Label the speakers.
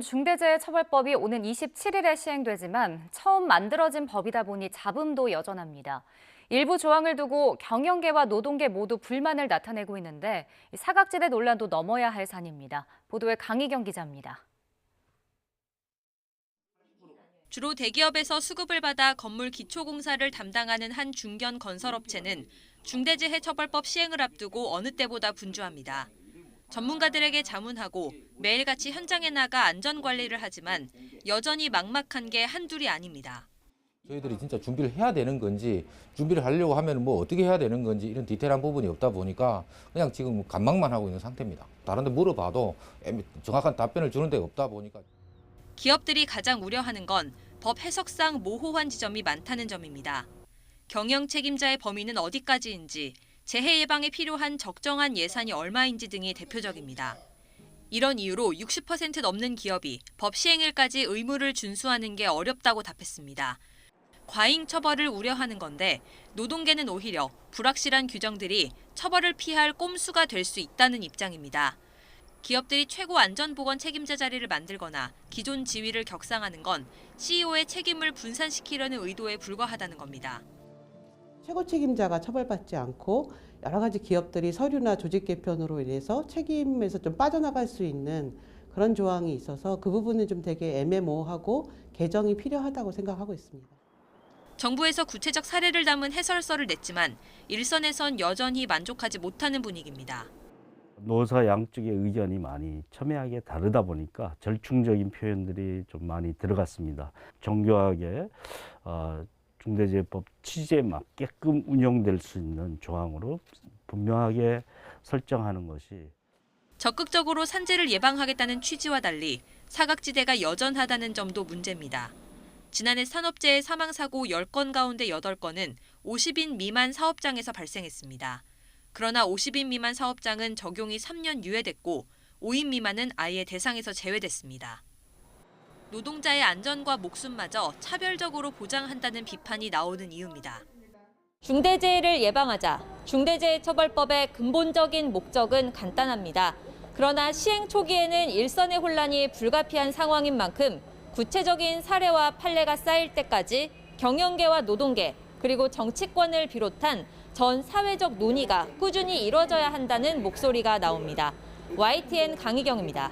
Speaker 1: 중대재해처벌법이 오는 27일에 시행되지만 처음 만들어진 법이다 보니 잡음도 여전합니다. 일부 조항을 두고 경영계와 노동계 모두 불만을 나타내고 있는데 사각지대 논란도 넘어야 할 산입니다. 보도에 강희경 기자입니다.
Speaker 2: 주로 대기업에서 수급을 받아 건물 기초공사를 담당하는 한 중견 건설업체는 중대재해처벌법 시행을 앞두고 어느 때보다 분주합니다. 전문가들에게 자문하고 매일같이 현장에 나가 안전관리를 하지만 여전히 막막한 게 한둘이 아닙니다.
Speaker 3: 저희들이 진짜 준비를 해야 되는 건지, 준비를 하려고 하면 뭐 어떻게 해야 되는 건지 이런 디테일한 부분이 없다 보니까 그냥 지금 관망만 하고 있는 상태입니다. 다른 데 물어봐도 정확한 답변을 주는 데가 없다 보니까.
Speaker 2: 기업들이 가장 우려하는 건 법 해석상 모호한 지점이 많다는 점입니다. 경영 책임자의 범위는 어디까지인지, 재해 예방에 필요한 적정한 예산이 얼마인지 등이 대표적입니다. 이런 이유로 60% 넘는 기업이 법 시행일까지 의무를 준수하는 게 어렵다고 답했습니다. 과잉 처벌을 우려하는 건데 노동계는 오히려 불확실한 규정들이 처벌을 피할 꼼수가 될 수 있다는 입장입니다. 기업들이 최고 안전보건 책임자 자리를 만들거나 기존 지위를 격상하는 건 CEO의 책임을 분산시키려는 의도에 불과하다는 겁니다.
Speaker 4: 최고 책임자가 처벌받지 않고 여러 가지 기업들이 서류나 조직 개편으로 인해서 책임에서 좀 빠져나갈 수 있는 그런 조항이 있어서 그 부분은 좀 되게 애매모호하고 개정이 필요하다고 생각하고 있습니다.
Speaker 2: 정부에서 구체적 사례를 담은 해설서를 냈지만 일선에선 여전히 만족하지 못하는 분위기입니다.
Speaker 5: 노사 양쪽의 의견이 많이 첨예하게 다르다 보니까 절충적인 표현들이 좀 많이 들어갔습니다. 정교하게 중대재해법 취지에 맞게끔 운영될 수 있는 조항으로 분명하게 설정하는 것이.
Speaker 2: 적극적으로 산재를 예방하겠다는 취지와 달리 사각지대가 여전하다는 점도 문제입니다. 지난해 산업재해 사망사고 10건 가운데 8건은 50인 미만 사업장에서 발생했습니다. 그러나 50인 미만 사업장은 적용이 3년 유예됐고 5인 미만은 아예 대상에서 제외됐습니다. 노동자의 안전과 목숨마저 차별적으로 보장한다는 비판이 나오는 이유입니다.
Speaker 6: 중대재해를 예방하자. 중대재해처벌법의 근본적인 목적은 간단합니다. 그러나 시행 초기에는 일선의 혼란이 불가피한 상황인 만큼 구체적인 사례와 판례가 쌓일 때까지 경영계와 노동계 그리고 정치권을 비롯한 전 사회적 논의가 꾸준히 이뤄져야 한다는 목소리가 나옵니다. YTN 강희경입니다.